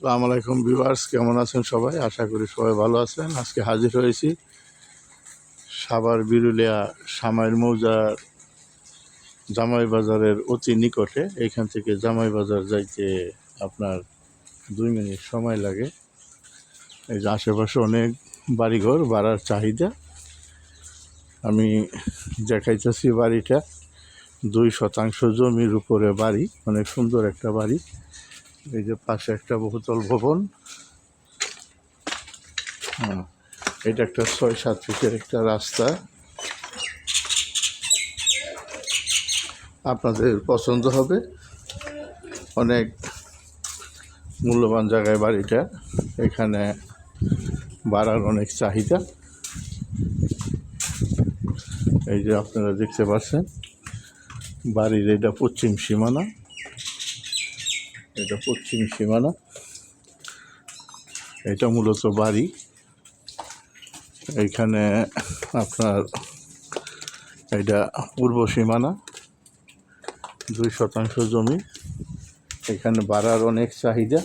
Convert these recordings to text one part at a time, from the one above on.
আসসালামু আলাইকুম ভিউয়ার্স, কেমন আছেন সবাই? আশা করি সবাই ভালো আছেন। আজকে হাজির হয়েছি সাভার বিরুলিয়া সামাইর মৌজার জামাই বাজারের অতি নিকটে। এইখান থেকে জামাই বাজার যাইতে আপনার 2 মিনিট সময় লাগে। এই যে আশেপাশে অনেক বাড়িঘর, ভাড়ার চাহিদা। আমি দেখাইতেছি বাড়িটা 2% জমির উপরে বাড়ি, অনেক সুন্দর একটা বাড়ি। এই যে পাশে একটা বহুতল ভবন। এটা একটা 6-7 ফিটের একটা রাস্তা। আপনাদের পছন্দ হবে। অনেক মূল্যবান জায়গায় বাড়িটা। এখানে ভাড়ার অনেক চাহিদা। এই যে আপনারা দেখতে পাচ্ছেন বাড়ির এটা পশ্চিম সীমানা। এটা পশ্চিম সীমানা, এটা মূলত বাড়ি। এইখানে আপনার এটা পূর্ব সীমানা, 2% জমি। এখানে ভাড়ার অনেক চাহিদা।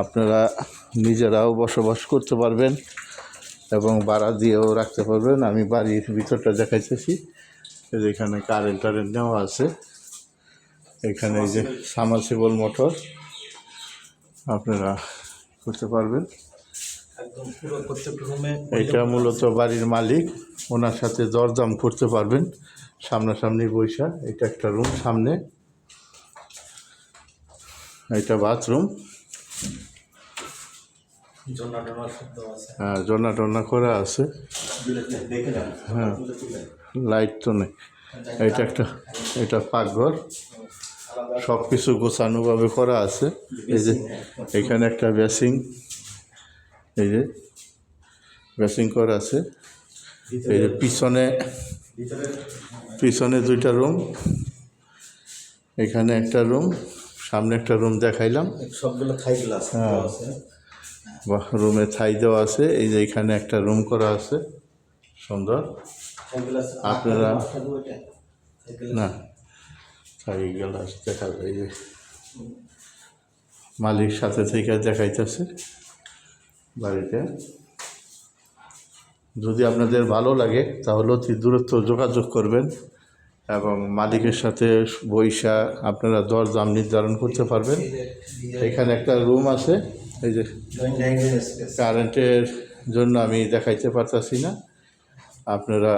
আপনারা নিজেরাও বসবাস করতে পারবেন এবং ভাড়া দিয়েও রাখতে পারবেন। আমি বাড়ির ভিতরটা দেখাইতেছি। এখানে কারেন্ট নেওয়া আছে। এখানে এই যে সাবমার্সিবল মোটর আপনারা করতে পারবেন। এটা মূলত বাড়ির মালিক, ওনার সাথে দরদাম করতে পারবেন সামনাসামনি বৈশা। এটা একটা রুম, সামনে এটা বাথরুম। হ্যাঁ, জন্না টন্না করা আছে। হ্যাঁ, লাইট তো নেই। এটা পাকঘর, সব কিছু গোছানোভাবে করা আছে। এই যে এখানে একটা বেসিং, এই যে বেসিং করা আছে। এই যে পিছনে 2টা রুম, এখানে একটা রুম, সামনে একটা রুম দেখাইলাম। সবগুলো থাই গ্লাস। হ্যাঁ, রুমে থাই দেওয়া আছে। এই যে এখানে একটা রুম করা আছে সুন্দর। আপনারা না থাই গ্লাস দেখা যায়। এই যে মালিক সাথে থেকে দেখাইতেছে বাড়িতে। যদি আপনাদের ভালো লাগে তাহলে অতি দূরত্ব যোগাযোগ করবেন এবং মালিকের সাথে বৈশা আপনারা দরদাম নির্ধারণ করতে পারবেন। এখানে একটা রুম আছে। এই যে কারেন্টের জন্য আমি দেখাইতে পারতাছি না, আপনারা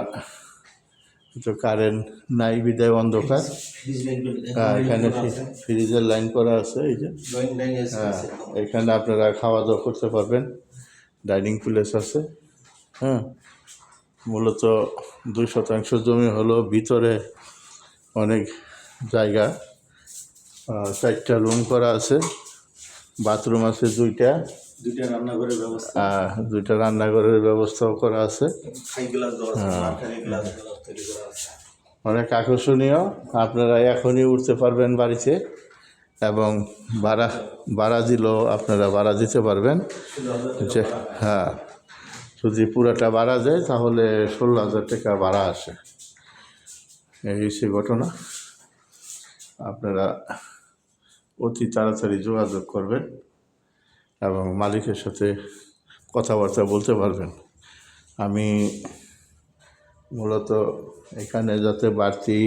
তো কারেন্ট নাই বিদায় অন্ধকার। এখানে ফ্রিজের লাইন করা আছে। এই যে হ্যাঁ, এখানে আপনারা খাওয়া দাওয়া করতে পারবেন। ডাইনিং প্লেস আছে। হ্যাঁ, মূলত 2% জমি হলো, ভিতরে অনেক জায়গা। 4টা রুম করা আছে, বাথরুম আছে 2টা, 2টা রান্নাঘরের ব্যবস্থা, 2টা রান্নাঘরের ব্যবস্থাও করা আছে। অনেক আকর্ষণীয়। আপনারা এখনই উঠতে পারবেন বাড়িতে এবং ভাড়া দিলেও আপনারা ভাড়া দিতে পারবেন। হ্যাঁ, যদি পুরাটা ভাড়া যায় তাহলে 16,000 টাকা ভাড়া আসে। এই হচ্ছে ঘটনা। আপনারা অতি তাড়াতাড়ি যোগাযোগ করবেন এবং মালিকের সাথে কথাবার্তা বলতে পারবেন। আমি মূলত এখানে যাতে বাড়তি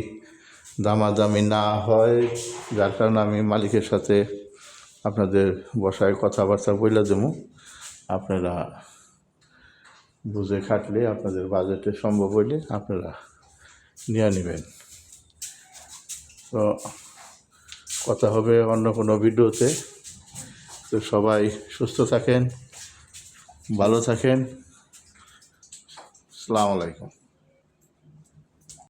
দামাদামি না হয়, যার কারণে আমি মালিকের সাথে আপনাদের বসায় কথাবার্তা বলে দেবো। আপনারা বুঝে খাটলে, আপনাদের বাজেটে সম্ভব হইলে আপনারা নিয়ে নেবেন। তো কথা হবে অন্য কোনো ভিডিওতে। তো সবাই সুস্থ থাকেন, ভালো থাকেন। আসসালামু আলাইকুম।